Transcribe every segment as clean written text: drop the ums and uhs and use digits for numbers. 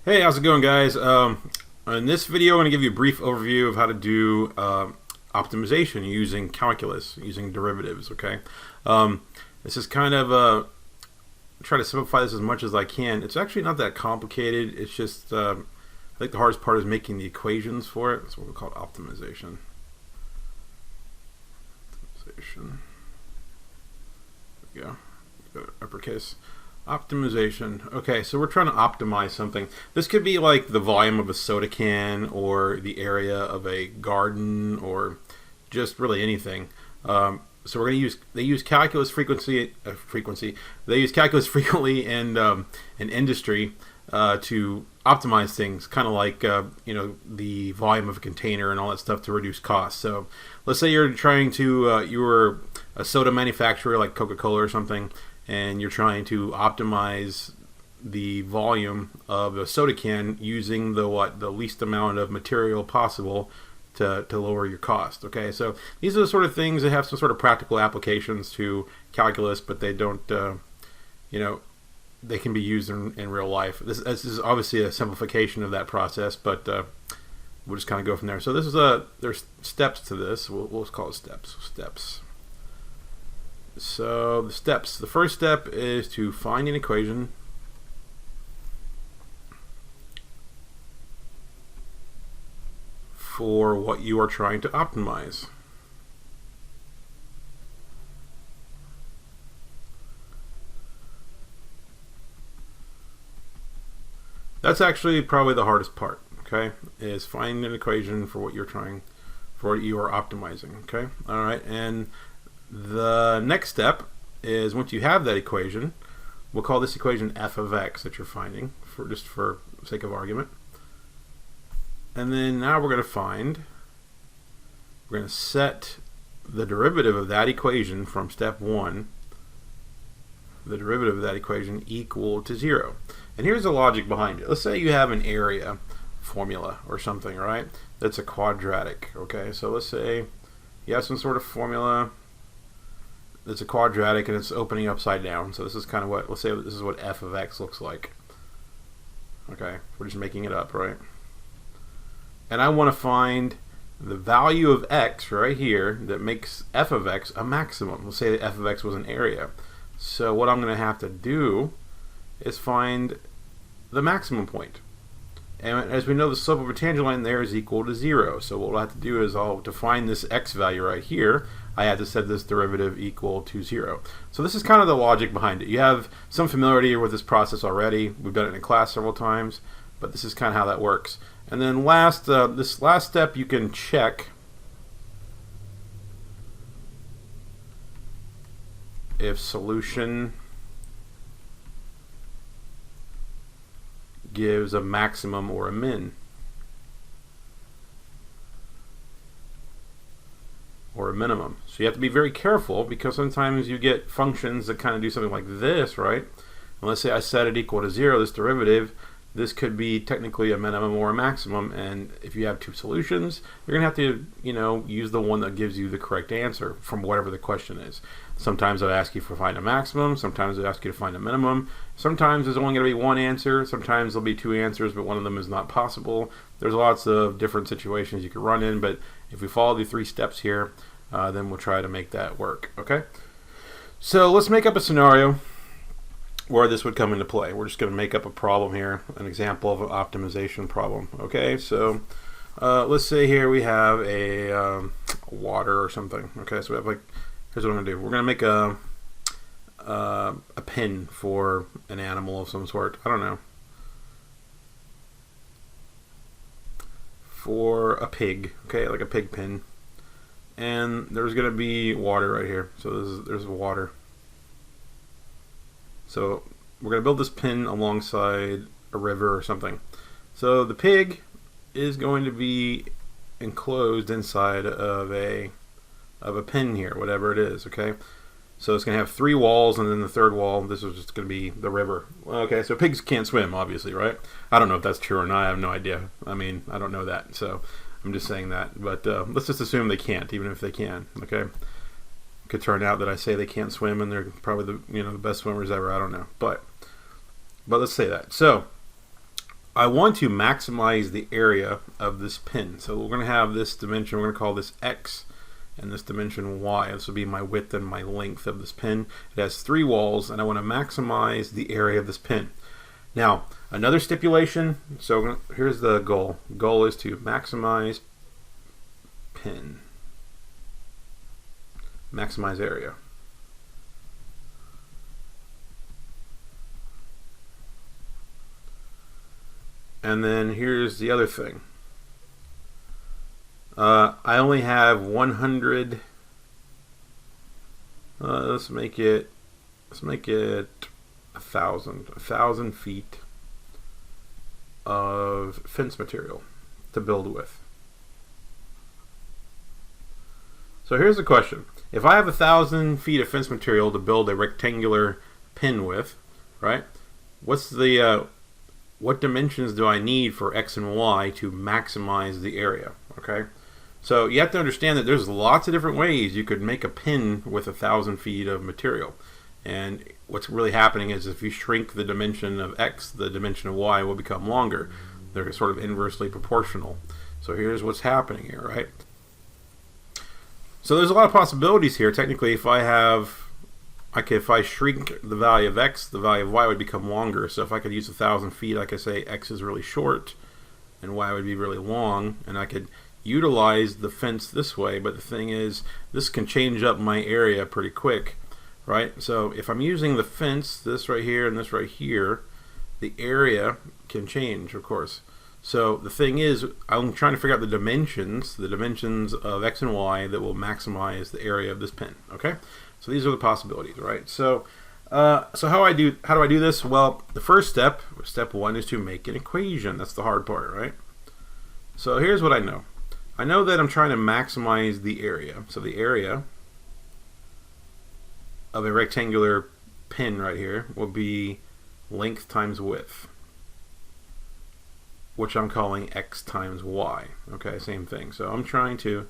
Hey, how's it going, guys? In this video, I'm going to give you a brief overview of how to do optimization using calculus, using derivatives, okay? This is kind of, try to simplify this as much as I can. It's actually not that complicated. It's just, I think the hardest part is making the equations for it. That's what we call optimization. There we go. Go to uppercase. Optimization. Okay, so we're trying to optimize something. This could be like the volume of a soda can, or the area of a garden, or just really anything. So we're going to they use calculus frequency. They use calculus frequently in industry to optimize things, kind of like the volume of a container and all that stuff to reduce costs. So let's say you're trying to you're a soda manufacturer like Coca-Cola or something, and you're trying to optimize the volume of a soda can using the least amount of material possible to lower your cost. Okay, so these are the sort of things that have some sort of practical applications to calculus, but they don't, they can be used in real life. This is obviously a simplification of that process, but we'll just kind of go from there. So this is there's steps to this. We'll call it steps. So the steps. The first step is to find an equation for what you are trying to optimize. That's actually probably the hardest part, okay? Is finding an equation for what you are optimizing, okay? All right, and the next step is, once you have that equation, we'll call this equation f of x that you're finding, for sake of argument. And then now we're going to set the derivative of that equation from step 1, the derivative of that equation equal to 0. And here's the logic behind it. Let's say you have an area formula or something, right? That's a quadratic, okay? So let's say you have some sort of formula. It's a quadratic and it's opening upside down. So this is kind of what, let's say this is what f of x looks like. Okay, we're just making it up, right? And I want to find the value of x right here that makes f of x a maximum. Let's say that f of x was an area. So what I'm going to have to do is find the maximum point. And as we know, the slope of a tangent line there is equal to 0. So what we'll have to do is, to find this x value right here, I had to set this derivative equal to 0. So this is kind of the logic behind it. You have some familiarity with this process already. We've done it in class several times, but this is kind of how that works. And then this last step, you can check if solution gives a maximum or a min, or a minimum. So you have to be very careful, because sometimes you get functions that kind of do something like this, right? And let's say I set it equal to 0, this derivative. This could be technically a minimum or a maximum, and if you have two solutions, you're going to have to, use the one that gives you the correct answer from whatever the question is. Sometimes I'll ask you to find a maximum, sometimes I'll ask you to find a minimum. Sometimes there's only going to be one answer, sometimes there'll be two answers, but one of them is not possible. There's lots of different situations you could run in, but if we follow the 3 steps here, then we'll try to make that work, okay? So let's make up a scenario where this would come into play. We're just going to make up a problem here, an example of an optimization problem. Okay, so let's say here we have a water or something. Okay, so we have here's what I'm going to do. We're going to make a pin for an animal of some sort. I don't know. For a pig, okay, like a pig pin. And there's going to be water right here. So there's water. So we're going to build this pin alongside a river or something. So the pig is going to be enclosed inside of a pin here, whatever it is, okay? So it's going to have 3 walls, and then the third wall, this is just going to be the river. Okay, so pigs can't swim, obviously, right? I don't know if that's true or not. I have no idea. I mean, I don't know that, so I'm just saying that. But let's just assume they can't, even if they can, okay? Could turn out that I say they can't swim and they're probably the best swimmers ever. I don't know, but let's say that. So I want to maximize the area of this pin. So we're going to have this dimension, we're going to call this X, and this dimension Y. This will be my width and my length of this pin. It has 3 walls, and I want to maximize the area of this pin. Now, another stipulation, so here's the goal. Goal is to maximize pin. Maximize area. And then here's the other thing. I only have 100. Let's make it 1,000 feet of fence material to build with. So here's the question: if I have 1,000 feet of fence material to build a rectangular pin with, right? What dimensions do I need for X and Y to maximize the area? Okay, so you have to understand that there's lots of different ways you could make a pin with 1,000 feet of material. And what's really happening is if you shrink the dimension of X, the dimension of Y will become longer. They're sort of inversely proportional. So here's what's happening here, right? So there's a lot of possibilities here. Technically, if I shrink the value of X, the value of Y would become longer. So if I could use 1,000 feet, I could say X is really short and Y would be really long, and I could utilize the fence this way. But the thing is, this can change up my area pretty quick, right? So if I'm using the fence, this right here and this right here, the area can change, of course. So the thing is, I'm trying to figure out the dimensions of X and Y that will maximize the area of this pin. Okay, so these are the possibilities, right? So, how do I do this? Well, the first step 1, is to make an equation. That's the hard part, right? So here's what I know. I know that I'm trying to maximize the area. So the area of a rectangular pin right here will be length times width, which I'm calling X times Y. Okay, same thing. So I'm going to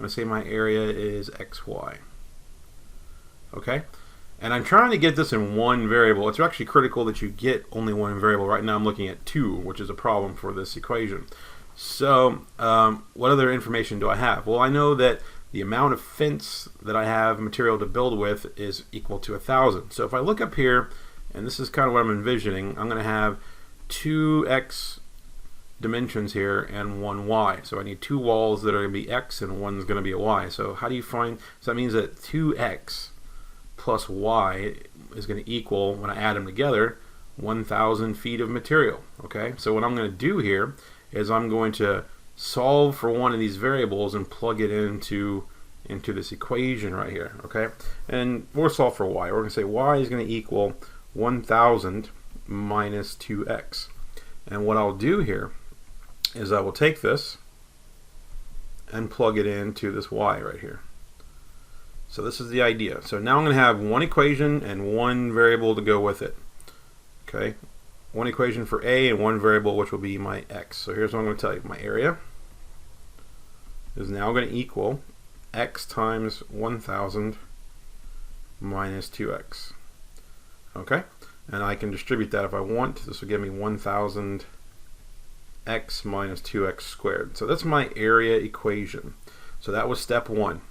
say my area is XY. Okay, and I'm trying to get this in one variable. It's actually critical that you get only one variable. Right now I'm looking at 2, which is a problem for this equation. So what other information do I have? Well, I know that the amount of fence that I have material to build with is equal to 1,000. So if I look up here, and this is kind of what I'm envisioning, I'm going to have 2X dimensions here and 1 Y. So I need 2 walls that are going to be X and one's going to be a Y. So how do you find? So that means that 2X plus Y is going to equal, when I add them together, 1,000 feet of material. Okay, so what I'm going to do here is I'm going to solve for one of these variables and plug it into this equation right here. Okay, and we'll solve for Y. We're going to say Y is going to equal 1,000 minus 2X. And what I'll do here is I will take this and plug it into this Y right here. So this is the idea. So now I'm going to have one equation and one variable to go with it. Okay, one equation for A and one variable which will be my X. So here's what I'm going to tell you. My area is now going to equal X times 1,000 minus 2X. Okay, and I can distribute that if I want. This will give me 1,000 X minus 2X squared. So that's my area equation. So that was step 1.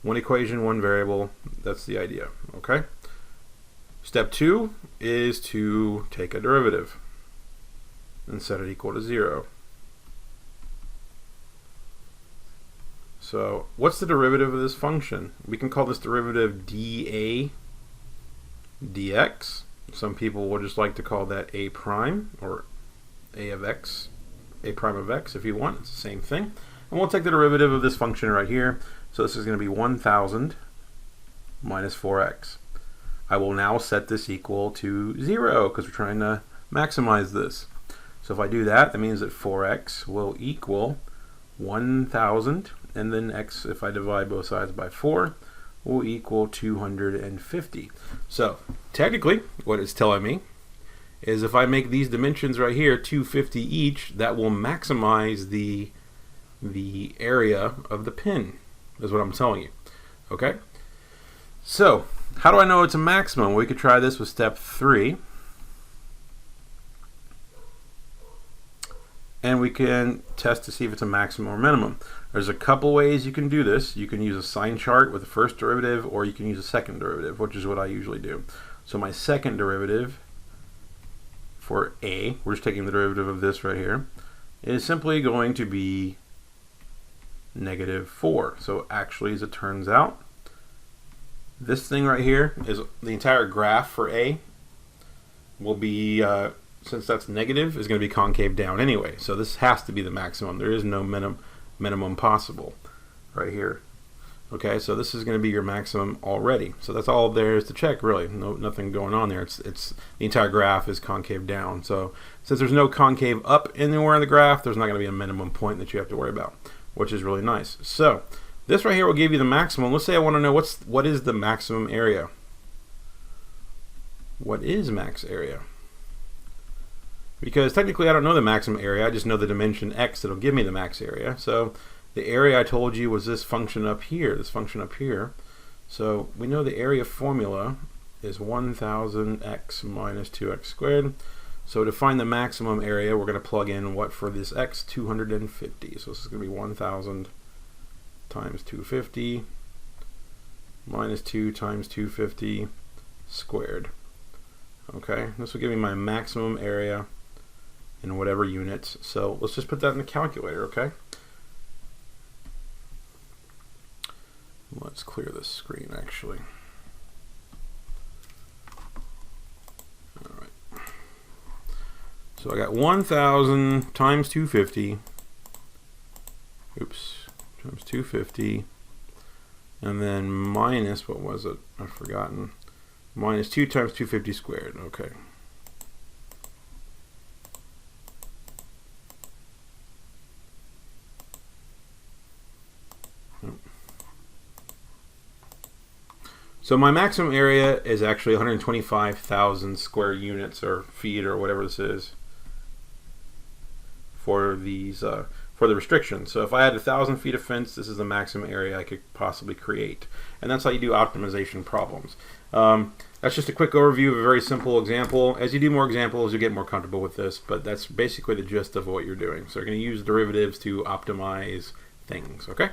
One equation, one variable. That's the idea. Okay. Step 2 is to take a derivative and set it equal to 0. So what's the derivative of this function? We can call this derivative dA dx. Some people will just like to call that a prime, or a of x, a prime of x if you want. It's the same thing. And we'll take the derivative of this function right here. So this is going to be 1,000 minus 4x. I will now set this equal to 0 because we're trying to maximize this. So if I do that, that means that 4x will equal 1,000, and then x, if I divide both sides by 4, will equal 250. So technically what it's telling me is if I make these dimensions right here 250 each, that will maximize the area of the pin, is what I'm telling you. Okay, so how do I know it's a maximum? We could try this with step 3. and we can test to see if it's a maximum or minimum. There's a couple ways you can do this. You can use a sign chart with the first derivative, or you can use a second derivative, which is what I usually do. So my second derivative for a, we're just taking the derivative of this right here, is simply going to be -4. So actually, as it turns out, this thing right here is the entire graph for a will be, since that's negative, is going to be concave down anyway. So this has to be the maximum. There is no minimum possible right here. Okay, so this is going to be your maximum already. So that's all there is to check, really. Nothing going on there. It's the entire graph is concave down. So since there's no concave up anywhere in the graph, there's not going to be a minimum point that you have to worry about, which is really nice. So this right here will give you the maximum. Let's say I want to know what is the maximum area. What is max area? Because technically I don't know the maximum area, I just know the dimension x that'll give me the max area. So the area I told you was this function up here, this function up here. So we know the area formula is 1000x minus 2x squared. So to find the maximum area, we're going to plug in what for this x? 250. So this is going to be 1000 times 250 minus 2 times 250 squared. Okay, this will give me my maximum area in whatever units. So let's just put that in the calculator, okay? Let's clear this screen actually. Alright. So I got 1000 times 250. Oops. Times 250. And then minus, what was it? I've forgotten. Minus 2 times 250 squared. Okay. So my maximum area is actually 125,000 square units or feet or whatever this is for these for the restrictions. So if I had 1,000 feet of fence, this is the maximum area I could possibly create, and that's how you do optimization problems. That's just a quick overview of a very simple example. As you do more examples, you get more comfortable with this, but that's basically the gist of what you're doing. So you're going to use derivatives to optimize things. Okay.